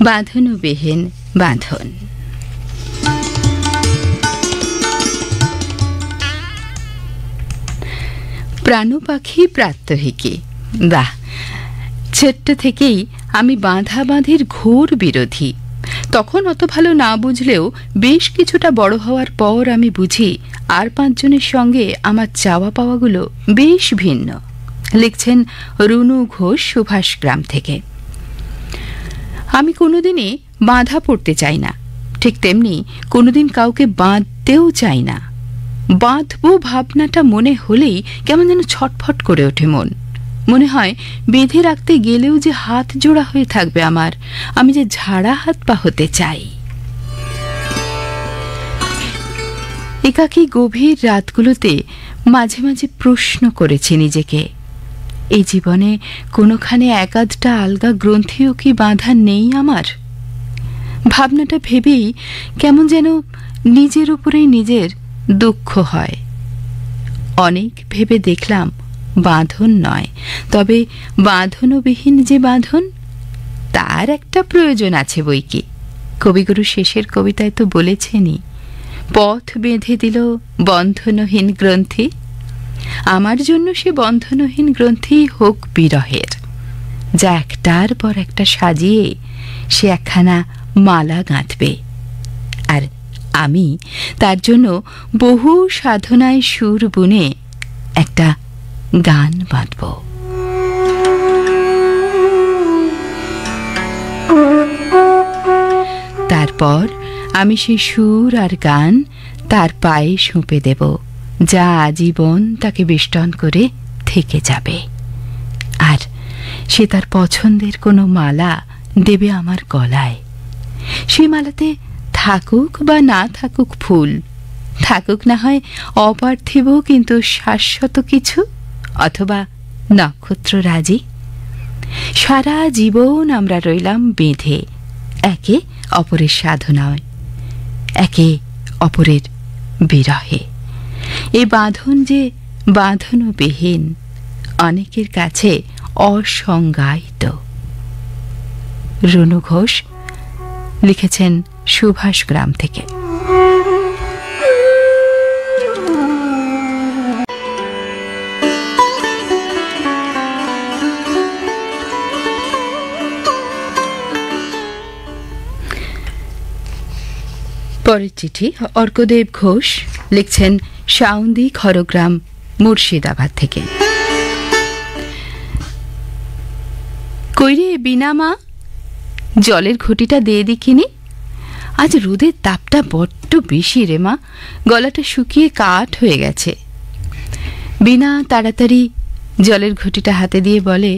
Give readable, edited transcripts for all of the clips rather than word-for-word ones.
বাঁধনবিহীন বাঁধন। প্রাণপাখি প্রাত্যহিকী। বাহ, ছোট্ট থেকেই আমি বাঁধাবাঁধির ঘোর বিরোধী। তখন অত ভালো না বুঝলেও বেশ কিছুটা বড় হওয়ার পর আমি বুঝি আর 5 জনের সঙ্গে আমার চাওয়া পাওয়াগুলো বেশ ভিন্ন। লিখছেন রুনু ঘোষ, সুভাষগ্রাম থেকে। আমি কোনোদিনই বাঁধা পড়তে চাই না, ঠিক তেমনি কোনোদিন কাউকে বাঁধতেও চাই না। বাঁধবো ভাবনাটা মনে হলেই কেমন যেন ছটফট করে ওঠে মন। মনে হয় বেঁধে রাখতে গেলেও যে হাত জোড়া হয়ে থাকবে আমার, আমি যে ঝাড়া হাত পা হতে চাই। একাকী গভীর রাতগুলোতে মাঝে মাঝে প্রশ্ন করেছি নিজেকে, এই জীবনে কোনোখানে এক আধটা আলগা গ্রন্থিও কি বাঁধা নেই আমার? ভাবনাটা ভেবেই কেমন যেন নিজের উপরেই নিজের দুঃখ হয়। অনেক ভেবে দেখলাম বাঁধন নয়, তবে বাঁধনবিহীন যে বাঁধন, তার একটা প্রয়োজন আছে বই কি। কবিগুরু শেষের কবিতায় তো বলেছেনই, পথ বেঁধে দিল বন্ধনহীন গ্রন্থি। আমার জন্য সে বন্ধনহীন গ্রন্থি হোক বিরহের, যা একটার পর একটা সাজিয়ে সে একখানা মালা গাঁথবে। আর আমি তার জন্য বহু সাধনায় সুর বুনে একটা গান বাঁধব। তারপর আমি সেই সুর আর গান তার পায়ে সঁপে দেব, যা আজীবন তাকে বেষ্টন করে থেকে যাবে। আর সে তার পছন্দের কোনো মালা দেবে আমার গলায়। সেই মালাতে থাকুক বা না থাকুক ফুল, থাকুক না হয় অপার্থিব কিন্তু শাশ্বত কিছু, অথবা নক্ষত্ররাজি। সারা জীবন আমরা রইলাম বেঁধে একে অপরের সাধনায়, একে অপরের বিরহে। এই বাঁধন যে বাঁধনবিহীন, অনেকের কাছে অসংজ্ঞায়িত। রুনু ঘোষ লিখেছেন সুভাষগ্রাম থেকে। পরের চিঠি অর্কদেব ঘোষ লিখছেন সাউন্দি, খড়গ্রাম, মুর্শিদাবাদ থেকে। কইরে বিনা মা, জলের ঘটিটা দিয়ে দিকিনি। আজ রোদের তাপটা বড্ড বেশি রে মা, গলাটা শুকিয়ে কাঠ হয়ে গেছে। বিনা তাড়াতাড়ি জলের ঘটিটা হাতে দিয়ে বলে,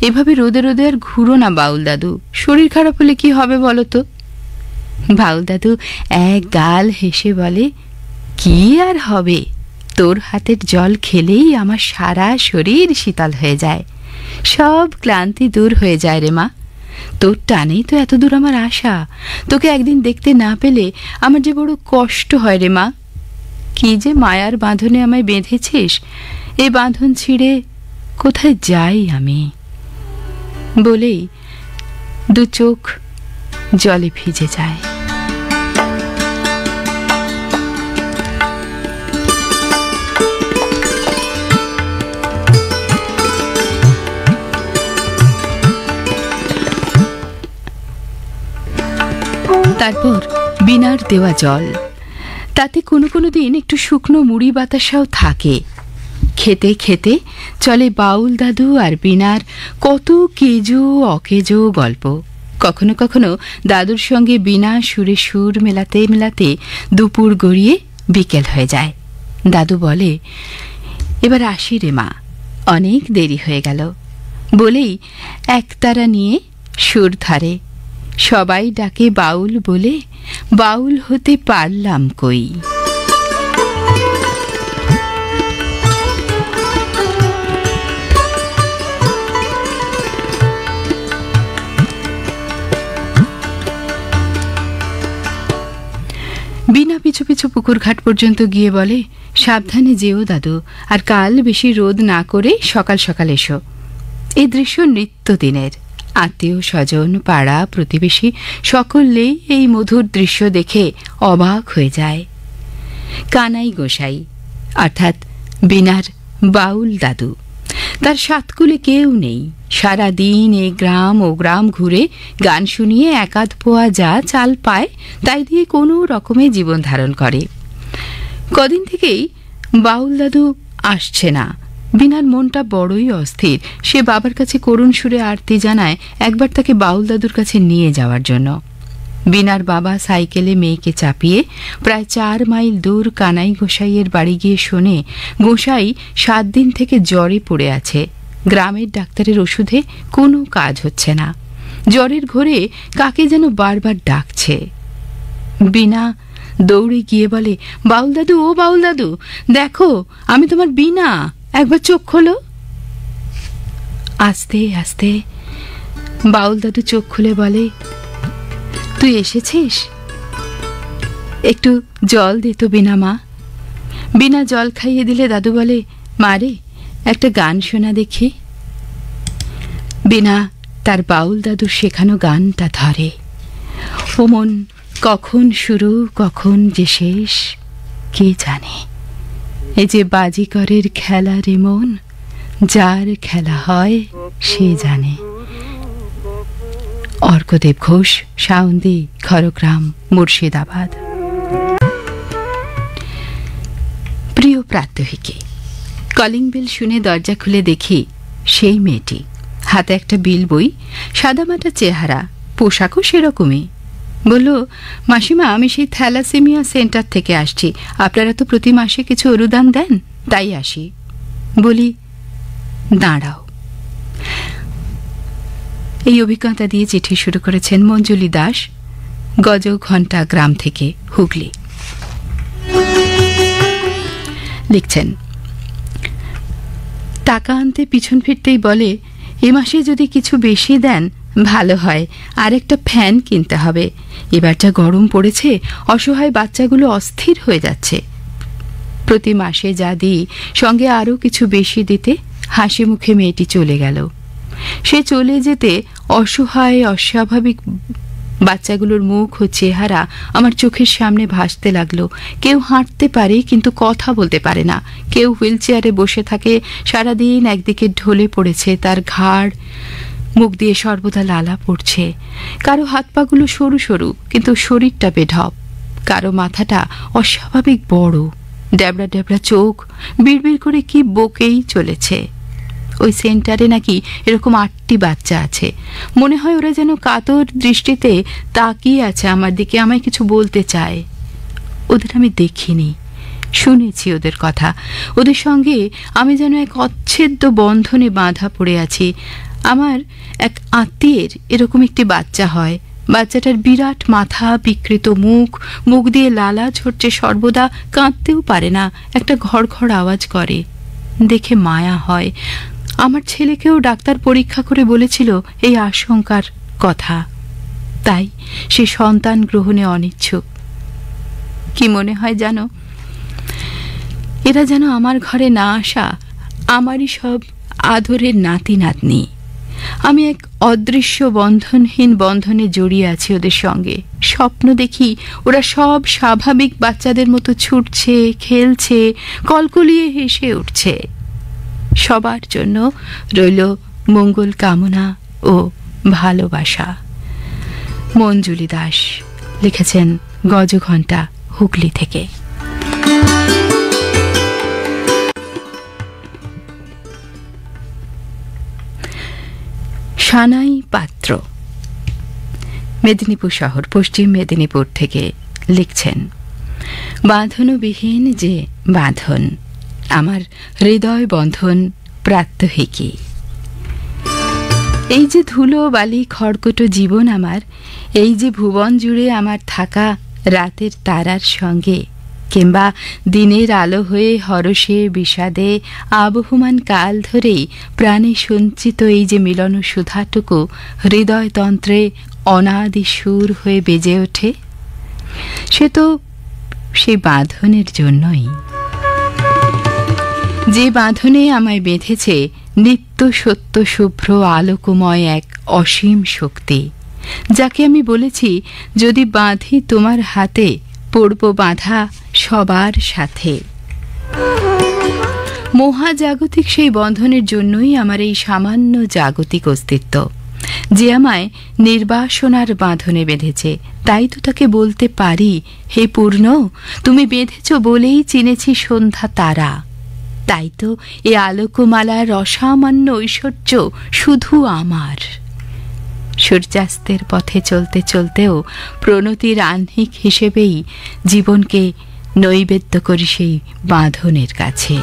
এভাবে রোদে রোদে আর ঘুরো না বাউল দাদু, শরীর খারাপ হলে কি হবে বলো তো? বাউল দাদু এক গাল হেসে বলে, কি আর হবে, তোর হাতের জল খেলেই আমার সারা শরীর শীতল হয়ে যায়, সব ক্লান্তি দূর হয়ে যায় রে মা। তোর টানেই তো এত দূর আমার আশা, তোকে একদিন দেখতে না পেলে আমার যে বড় কষ্ট হয় রে মা। কি যে মায়ার বাঁধনে আমায় বেঁধেছিস, এই বাঁধন ছিঁড়ে কোথায় যাই আমি? বলেই দু চোখ জলে ভিজে যায়। তারপর বিনার দেওয়া জল, তাতে কোনো কোনো দিন একটু শুকনো মুড়ি বাতাসাও থাকে। খেতে খেতে চলে বাউল দাদু আর বিনার কত কেজো অকেজো গল্প। কখনো কখনো দাদুর সঙ্গে বিনা সুরে সুর মেলাতে মেলাতে দুপুর গড়িয়ে বিকেল হয়ে যায়। দাদু বলে, এবার আসি রে মা, অনেক দেরি হয়ে গেল। বলেই একতারা নিয়ে সুর ধরে। সবাই ডাকে বাউল বলে, বাউল হতে পারলাম কই। বিনা পিছু পিছু পুকুর ঘাট পর্যন্ত গিয়ে বলে, সাবধানে যেও দাদু, আর কাল বেশি রোদ না করে সকাল সকাল এসো। এই দৃশ্য নিত্যদিনের, আত্মীয় স্বজন পাড়া প্রতিবেশী সকলেই এই মধুর দৃশ্য দেখে অবাক হয়ে যায়। কানাই গোসাই অর্থাৎ বীণার বাউল দাদু, তার সাতকুলে কেউ নেই। সারা দিন এই গ্রাম ও গ্রাম ঘুরে গান শুনিয়ে একাধ পোয়া যা চাল পায় তাই দিয়ে কোনো রকমে জীবন ধারণ করে। কদিন থেকেই বাউল দাদু আসছে না। বীণার মনটা বড়ই অস্থির। সে বাবার কাছে করুণ সুরে আরতি জানায় একবার তাকে বাউল দাদুর কাছে নিয়ে যাওয়ার জন্য। বীণার বাবা সাইকেলে মেয়েকে চাপিয়ে প্রায় 4 মাইল দূর কানাই গোসাইয়ের বাড়ি গিয়ে শোনে গোসাই 7 দিন থেকে জ্বরে পড়ে আছে। গ্রামের ডাক্তারের ওষুধে কোনো কাজ হচ্ছে না। জ্বরের ঘোরে কাকে যেন বারবার ডাকছে। বীণা দৌড়ে গিয়ে বলে, বাউল দাদু, ও বাউল দাদু, দেখো আমি তোমার বীণা, একবার চোখ খোলো। আস্তে আস্তে বাউল দাদু চোখ খুলে বলে, তুই এসেছিস? একটু জল দে তো বীণা মা। বীণা জল খাইয়ে দিলে দাদু বলে, মা রে, একটা গান শোনা দেখি। বীণা তার বাউল দাদুর শেখানো গানটা ধরে। ও মন কখন শুরু কখন যে শেষ কে জানে, এই যে বাজিকরের খেলা রে মন, যার খেলা হয় সে জানে। অর্কদেব ঘোষ, সাউন্দি, খড়গ্রাম, মুর্শিদাবাদ। প্রিয় প্রাত্যহিকী, কলিং বেল শুনে দরজা খুলে দেখি সেই মেয়েটি, হাতে একটা বিল বই, সাদামাটা চেহারা, পোশাকও সেরকমই। বলল, মাসিমা, আমি সেই থ্যালাসেমিয়া সেন্টার থেকে আসছি। আপনারা তো প্রতি মাসে কিছু অনুদান দেন, তাই আসি। বলি, দাঁড়াও। এই অভিজ্ঞতা দিয়ে চিঠি শুরু করেছেন মঞ্জুলি দাস, গজঘণ্টা গ্রাম থেকে, হুগলি। লিখছেন, টাকা আনতে পিছন ফিরতেই বলে, এ মাসে যদি কিছু বেশি দেন ভালো হয়, আর একটা ফ্যান কিনতে হবে। এবার যা গরম পড়েছে, অসহায় বাচ্চাগুলো অস্থির হয়ে যাচ্ছে। প্রতি মাসে যা দিই, সঙ্গে আরও কিছু বেশি দিতে হাসি মুখে মেয়েটি চলে গেল। সে চলে যেতে অসহায় অস্বাভাবিক বাচ্চাগুলোর মুখ ও চেহারা আমার চোখের সামনে ভাসতে লাগলো। কেউ হাঁটতে পারে কিন্তু কথা বলতে পারে না, কেউ হুইল চেয়ারে বসে থাকে, সারাদিন একদিকে ঢলে পড়েছে, তার ঘাড় মুখ দিয়ে সর্বদা লালা পড়ছে। কারো হাত পাগুলো সরু সরু কিন্তু শরীরটা বেঢপ, কারো মাথাটা অস্বাভাবিক বড়, ড্যাবড়া ড্যাবড়া চোখ, বিড়বিড় করে কি বকেই চলেছে। ওই সেন্টারে নাকি এরকম 8টি বাচ্চা আছে। মনে হয় ওরা যেন কাতর দৃষ্টিতে তাকিয়ে আছে আমার দিকে, আমায় কিছু বলতে চায়। ওদের আমি দেখিনি, শুনেছি ওদের কথা। ওদের সঙ্গে আমি যেন এক অচ্ছেদ্য বন্ধনে বাঁধা পড়ে আছি। আমার এক আত্মীয়ের এরকম একটি বাচ্চা হয়। বাচ্চাটার বিরাট মাথা, বিকৃত মুখ, মুখ দিয়ে লালা ঝরছে সর্বদা, কাঁদতেও পারে না, একটা ঘড়ঘড় আওয়াজ করে। দেখে মায়া হয়। আমার ছেলেকেও ডাক্তার পরীক্ষা করে বলেছিল এই আশঙ্কার কথা, তাই সে সন্তান গ্রহণে অনিচ্ছুক। কি মনে হয় জানো, এরা যেন আমার ঘরে না আসা আমারই সব আদরের নাতি নাতনি। আমি এক অদৃশ্য বন্ধনহীন বন্ধনে জড়িয়ে আছি ওদের সঙ্গে। স্বপ্ন দেখি ওরা সব স্বাভাবিক বাচ্চাদের মতো ছুটছে, খেলছে, কলকলিয়ে হেসে উঠছে। সবার জন্য রইল মঙ্গল কামনা ও ভালোবাসা। মঞ্জুলি দাস লিখেছেন গজঘণ্টা, হুগলি থেকে। সানাই পাত্র, মেদিনীপুর শহর, পশ্চিম মেদিনীপুর থেকে লিখছেন, বাঁধনবিহীন যে বাঁধন, আমার হৃদয় বন্ধন প্রাত্যহিকী। এই যে ধুলো বালি খড়কুটো জীবন আমার, এই যে ভুবন জুড়ে আমার থাকা রাতের তারার সঙ্গে, কিংবা দিনের আলো হয়ে হরষে বিষাদে আবহমান কাল ধরেই প্রাণে সঞ্চিত এই যে মিলন সুধাটুকু হৃদয়তন্ত্রে অনাদি সুর হয়ে বেজে ওঠে, সে তো সেই বাঁধনের জন্যই। যে বাঁধনে আমায় বেঁধেছে নিত্য সত্য শুভ্র আলোকময় এক অসীম শক্তি, যাকে আমি বলেছি যদি বাঁধি তোমার হাতে পড়ব বাঁধা সবার সাথে। মহাজাগতিক সেই বন্ধনের জন্যই আমার এই সামান্য জাগতিক অস্তিত্ব, যে আমায় নির্বাসনার বাঁধনে বেঁধেছে। তাই তো তাকে বলতে পারি, হে পূর্ণ, তুমি বেঁধেছ বলেই চিনেছি সন্ধ্যা তারা। তাই তো এ আলোকমালার অসামান্য ঐশ্বর্য শুধু আমার। সূর্যাস্তের পথে চলতে চলতেও প্রণতির আহ্নিক হিসেবেই জীবনকে নৈবেদ্য করি সেই বাঁধনের কাছে।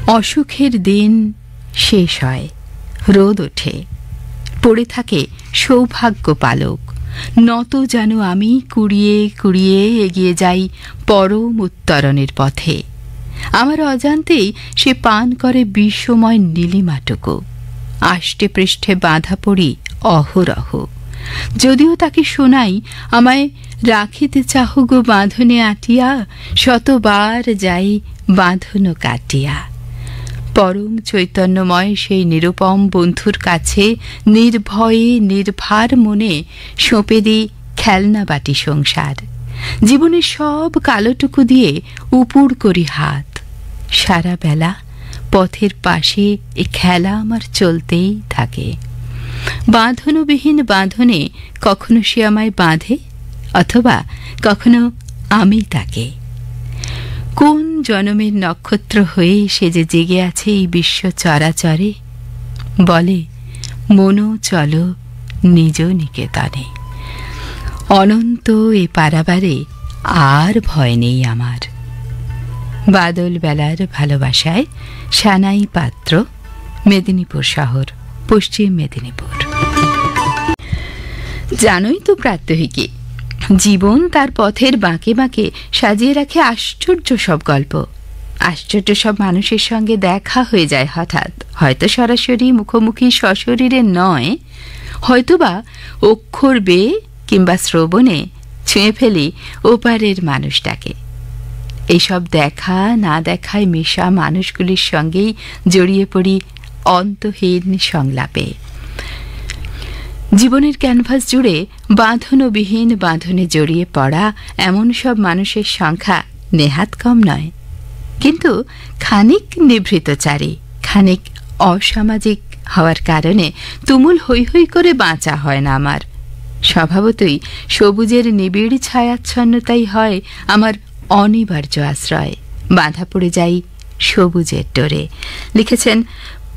অসুখের দিন শেষ হয়, রোদ ওঠে, পড়ে থাকে সৌভাগ্য পালক। নত যেন আমি কুড়িয়ে কুড়িয়ে এগিয়ে যাই পরম উত্তরণের পথে। আমার অজান্তেই সে পান করে বিশ্বময় নীলিমাটুকু। আষ্টে পৃষ্ঠে বাঁধা পড়ি অহরহ। যদিও তাকে শোনাই, আমায় রাখিতে চাহ গো বাঁধনে আটিয়া, শতবার যাই বাঁধন কাটিয়া। পরম চৈতন্যময় সেই নিরুপম বন্ধুর কাছে নির্ভয়ে নির্ভার মনে সঁপে দিই খেলনা বাটি সংসার। জীবনের সব কালোটুকু দিয়ে উপুর করি হাত। সারা বেলা পথের পাশে এ খেলা আমার চলতেই থাকে। বাঁধনবিহীন বাঁধনে কখনো সে আমায় বাঁধে, অথবা কখনো আমি তাকে। কোন জনমের নক্ষত্র হয়ে সে যে জেগে আছে এই বিশ্ব চরাচরে, বলে মনো চলো নিজ নিকেতনে। অনন্ত এ পারাবারে আর ভয় নেই আমার। বাদল বেলার ভালোবাসায়, সানাই পাত্র, মেদিনীপুর শহর, পশ্চিম মেদিনীপুর। জানোই তো প্রাত্যহিকী, জীবন তার পথের বাঁকে বাঁকে সাজিয়ে রাখে আশ্চর্য সব গল্প। আশ্চর্য সব মানুষের সঙ্গে দেখা হয়ে যায় হঠাৎ, হয়তো সরাসরি মুখোমুখি সশরীরে নয়, হয়তোবা অক্ষর বেয়ে কিংবা শ্রবণে ছুঁয়ে ফেলি ওপারের মানুষটাকে। এইসব দেখা না দেখায় মেশা মানুষগুলির সঙ্গেই জড়িয়ে পড়ি অন্তহীন সংলাপে। জীবনের ক্যানভাস জুড়ে বাঁধনবিহীন বাঁধনে জড়িয়ে পড়া এমন সব মানুষের সংখ্যা নেহাত কম নয়। কিন্তু খানিক নিভৃতচারী, খানিক অসামাজিক হওয়ার কারণে তুমুল হৈ হৈ করে বাঁচা হয় না আমার। স্বভাবতই সবুজের নিবিড় ছায়াচ্ছন্নতাই হয় আমার অনিবার্য আশ্রয়। বাঁধা পড়ে যাই সবুজের ডোরে। লিখেছেন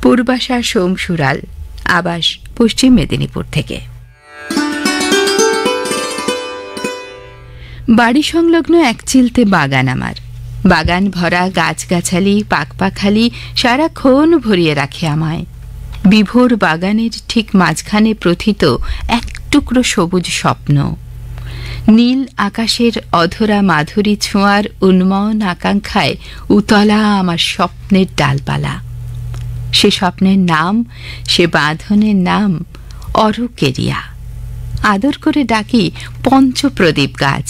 পূর্বাশা সোমসুরাল, আবাস পশ্চিম মেদিনীপুর থেকে। বাড়ি সংলগ্ন এক চিলতে বাগান আমার। বাগান ভরা গাছগাছালি, পাকপাখালি সারাক্ষণ ভরিয়ে রাখে আমায়। বিভোর বাগানের ঠিক মাঝখানে প্রথিত এক টুকরো সবুজ স্বপ্ন। নীল আকাশের অধরা মাধুরী ছোঁয়ার উন্মন আকাঙ্ক্ষায় উতলা আমার স্বপ্নের ডালপালা। সে স্বপ্নের নাম, সে বাঁধনের নাম অরুকেরিয়া। আদর করে ডাকি পঞ্চপ্রদীপ গাছ।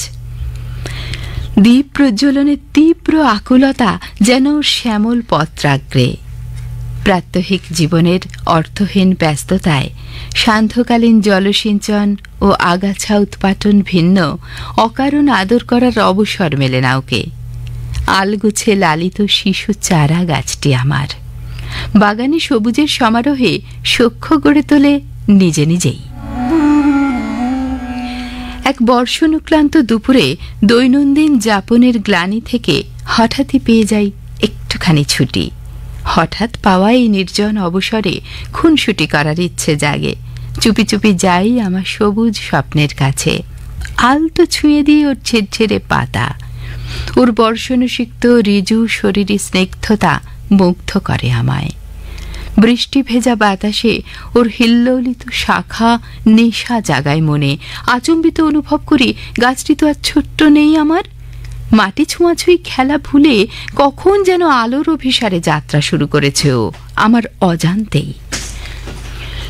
দ্বীপ প্রজ্বলনের তীব্র আকুলতা যেন শ্যামল পত্রাগ্রে। প্রাত্যহিক জীবনের অর্থহীন ব্যস্ততায় সান্ধ্যকালীন জলসিঞ্চন ও আগাছা উৎপাটন ভিন্ন অকারণ আদর করার অবসর মেলে না ওকে। আলগুছে লালিত শিশু চারা গাছটি আমার। বাগানে সবুজের সমারোহে সখ্য গড়ে তোলে নিজে নিজেই। এক বর্ষণক্লান্ত দুপুরে দৈনন্দিন যাপনের গ্লানি থেকে হঠাৎই পেয়ে যাই একটুখানি ছুটি। হঠাৎ পাওয়া এই নির্জন অবসরে খুনসুটি করার ইচ্ছে জাগে। চুপি চুপি যাই আমার সবুজ স্বপ্নের কাছে। আলতো ছুঁয়ে দিয়ে ওর ছেড়ে পাতা। ওর বর্ষণসিক্ত ঋজু শরীরী স্নিগ্ধতা মুগ্ধ করে আমায়। বৃষ্টি ভেজা বাতাসে ওর হিল্লোলিত শাখা নেশা জাগায় মনে। আচম্বিত অনুভব করি গাছটি তো আর ছোট্ট নেই আমার। মাটি ছোঁয়াছুঁই খেলা ভুলে কখন যেন আলোর অভিসারে যাত্রা শুরু করেছে ও আমার অজান্তেই।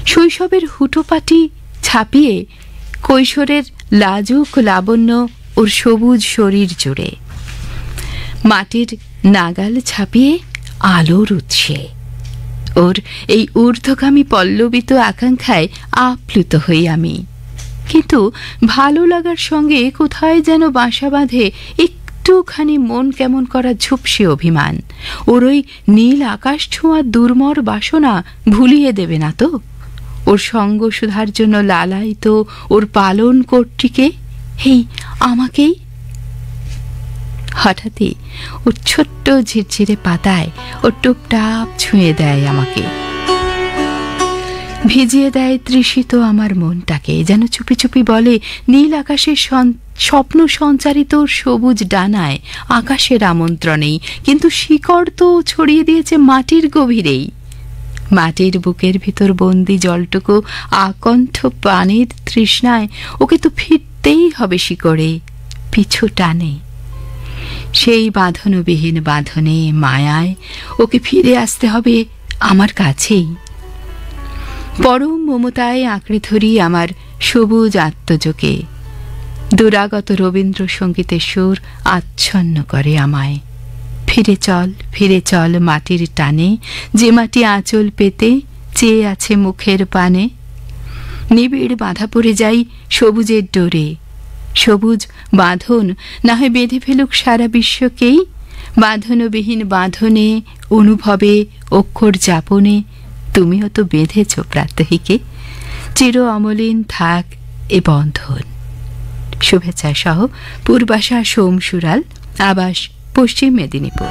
শৈশবের হুটোপাটি ছাপিয়ে কৈশোরের লাজুক লাবণ্য ওর সবুজ শরীর জুড়ে। মাটির নাগাল ছাপিয়ে আলোর উৎসে ওর এই ঊর্ধ্বগামী পল্লবিত আকাঙ্ক্ষায় আপ্লুত হই আমি। কিন্তু ভালো লাগার সঙ্গে কোথায় যেন বাসা বাঁধে একটুখানি মন কেমন করা ঝুপসে অভিমান। ওর ওই নীল আকাশ ছোঁয়ার দুর্মর বাসনা ভুলিয়ে দেবে না তো? ওর সঙ্গ সুধার জন্য লালায়িত ওর পালন কর্তৃকে, এই আমাকেই। হঠাৎই ওর ছোট্ট ঝিরঝিরে পাতায় ওর টুপটাপ ছুঁয়ে দেয় আমাকে, ভিজিয়ে দেয় তৃষিত আমার মনটাকে, যেন চুপি চুপি বলে, নীল আকাশের স্বপ্ন সঞ্চারিত সবুজ ডানায় আকাশের আমন্ত্রণেই, কিন্তু শিকড় তো ছড়িয়ে দিয়েছে মাটির গভীরেই। মাটির বুকের ভিতর বন্দি জলটুকু আকণ্ঠ পানির তৃষ্ণায় ওকে তো ফিরতেই হবে শিকড়ে, পিছু টানে। সেই বাঁধনবিহীন বাঁধনে মায়ায় ওকে ফিরে আসতে হবে আমার কাছেই। পরম মমতায় আঁকড়ে ধরি আমার সবুজ আত্মযোগে। দুরাগত রবীন্দ্রসঙ্গীতের সুর আচ্ছন্ন করে আমায়। ফিরে চল মাটির টানে, যে মাটি আঁচল পেতে চেয়ে আছে মুখের পানে। নিবিড় বাঁধা পড়ে যাই সবুজের ডোরে। সবুজ বাঁধন না হয় বেঁধে ফেলুক সারা বিশ্বকেই। বাঁধনবিহীন বাঁধনে, অনুভবে, অক্ষর যাপনে তুমিও তো বেঁধেছ প্রাত্যহিকে। চির অমলিন থাক এ বন্ধন। শুভেচ্ছা সহ পূর্বাশা সোমসুরাল, আবাস পশ্চিম মেদিনীপুর।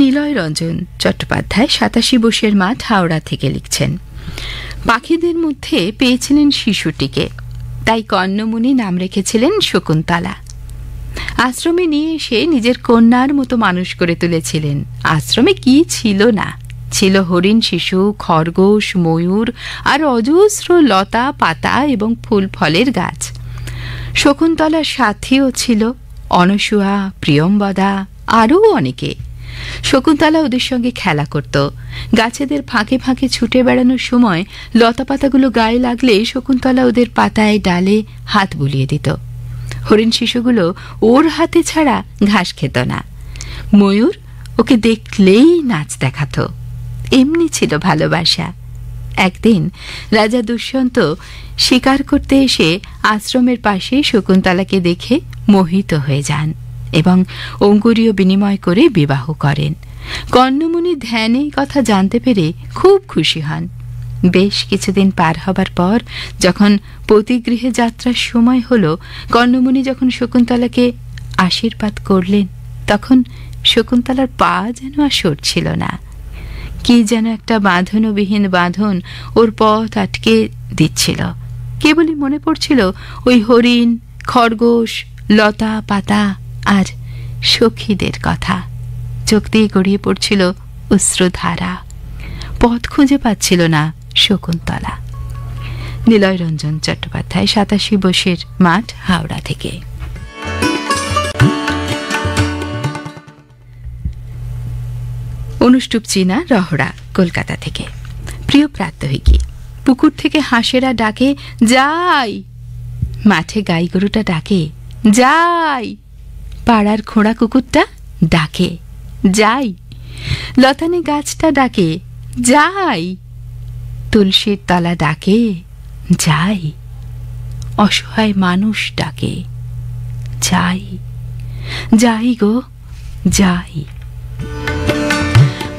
নিলয় রঞ্জন চট্টোপাধ্যায় ৮৭ বর্ষের মাঠ, হাওড়া থেকে লিখছেন, পাখিদের মধ্যে পেয়েছিলেন শিশুটিকে, তাই কর্ণমুনি নাম রেখেছিলেন শকুন্তলা। আশ্রমে নিয়ে এসে নিজের কন্যার মতো মানুষ করে তুলেছিলেন। আশ্রমে কি ছিল না, ছিল হরিণ শিশু, খরগোশ, ময়ূর আর অজস্র লতা পাতা এবং ফুল ফলের গাছ। শকুন্তলার সাথীও ছিল, অনসূয়া, প্রিয়ম্বদা, আরও অনেকে। শকুন্তলা ওদের সঙ্গে খেলা করত। গাছেদের ফাঁকে ফাঁকে ছুটে বেড়ানোর সময় লতা পাতাগুলো গায়ে লাগলে শকুন্তলা ওদের পাতায় ডালে হাত বুলিয়ে দিত। হরিণ শিশুগুলো ওর হাতে ছাড়া ঘাস খেত না। ময়ূর ওকে দেখলেই নাচ দেখাতো। এমনি ছিল ভালোবাসা। একদিন রাজা দুষ্যন্ত শিকার করতে এসে আশ্রমের পাশে শকুন্তলাকে দেখে মোহিত হয়ে যান এবং অঙ্গুরীয় বিনিময় করে বিবাহ করেন। কর্ণমুনি ধ্যানে কথা জানতে পেরে খুব খুশি হন। বেশ কিছুদিন পার হবার পর যখন পতিগৃহে যাত্রার সময় হলো, কর্ণমুনি যখন শকুন্তলাকে আশীর্বাদ করলেন, তখন শকুন্তলার পা যেন আর সরছিল না। কি যেন একটা বাঁধনবিহীন বাঁধন ওর পথ আটকে দিচ্ছিল। কেবলই মনে পড়ছিল ওই হরিণ, খরগোশ, লতা পাতা আর সখীদের কথা। চোখ দিয়ে গড়িয়ে পড়ছিল অশ্রুধারা। পথ খুঁজে পাচ্ছিল না শকুন্তলা। নিলয় রঞ্জন চট্টোপাধ্যায় ৮৭ বর্ষের মাঠ, হাওড়া থেকে। অনুষ্টুপ চীনা রহড়া, কলকাতা থেকে। প্রিয় প্রাত্যহিকী, পুকুর থেকে হাঁসেরা ডাকে যাই, মাঠে গাই গরুটা ডাকে যাই, পাড়ার খোঁড়া কুকুরটা ডাকে যাই, লতানে গাছটা ডাকে যাই, তুলসীর তলা ডাকে যাই, অসহায় মানুষ ডাকে যাই, যাই গো যাই।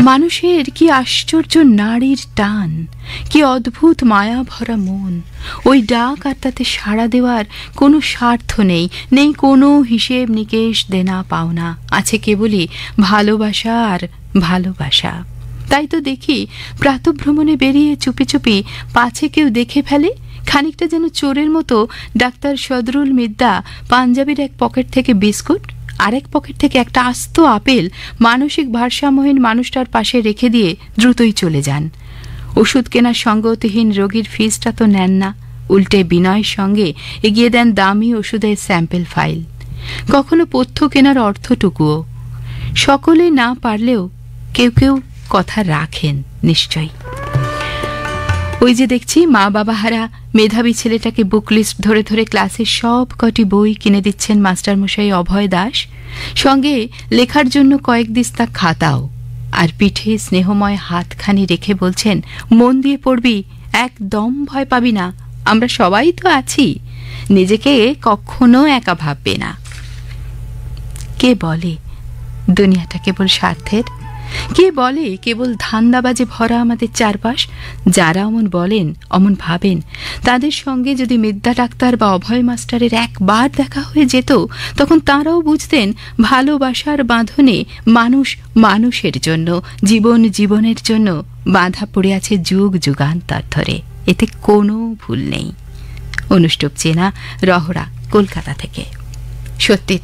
মানুষের কি আশ্চর্য নারীর টান, কি অদ্ভুত মায়া ভরা মন। ওই ডাক আর তাতে সাড়া দেওয়ার কোনো স্বার্থ নেই, নেই কোনো হিসেব নিকেশ দেনা পাওনা, আছে কেবলই ভালোবাসা আর ভালোবাসা। তাই তো দেখি প্রাতঃভ্রমণে বেরিয়ে চুপি চুপি পাছে কেউ দেখে ফেলে, খানিকটা যেন চোরের মতো ডাক্তার সদরুল মিদ্দা পাঞ্জাবির এক পকেট থেকে বিস্কুট, আরেক পকেট থেকে একটা আস্ত আপেল মানসিক ভারসাম্যহীন মানুষটার পাশে রেখে দিয়ে দ্রুতই চলে যান। ওষুধ কেনার সঙ্গতিহীন রোগীর ফিসটা তো নেন না, উল্টে বিনয়ের সঙ্গে এগিয়ে দেন দামি ওষুধের স্যাম্পল ফাইল, কখনো পথ্য কেনার অর্থটুকুও। সকলে না পারলেও কেউ কেউ কথা রাখেন নিশ্চয়ই। ওই যে দেখছি মা বাবা হারা মেধাবী ছেলেটাকে বুক লিস্ট ধরে ধরে ক্লাসের সব কটি বই কিনে দিচ্ছেন মাস্টারমশাই অভয় দাস, সঙ্গে লেখার জন্য কয়েক দিস্তা খাতাও, আর পিঠে স্নেহময় হাতখানি রেখে বলছেন, মন দিয়ে পড়বি, একদম ভয় পাবি না, আমরা সবাই তো আছি, নিজেকে কখনো একা ভাববে না। কে বলে দুনিয়াটা কেবল স্বার্থের? কে বলে কেবল ধান্দাবাজে ভরা আমাদের চারপাশ? যারা অমন বলেন, অমন ভাবেন, তাদের সঙ্গে যদি মিদ্যা ডাক্তার বা অভয় মাস্টারের একবার দেখা হয়ে যেত, তখন তাঁরাও বুঝতেন ভালোবাসার বাঁধনে মানুষ মানুষের জন্য, জীবন জীবনের জন্য বাঁধা পড়ে আছে যুগ যুগান্তর ধরে। এতে কোনো ভুল নেই। অনুষ্টুপ চেনা, রহরা, কলকাতা থেকে। সত্যি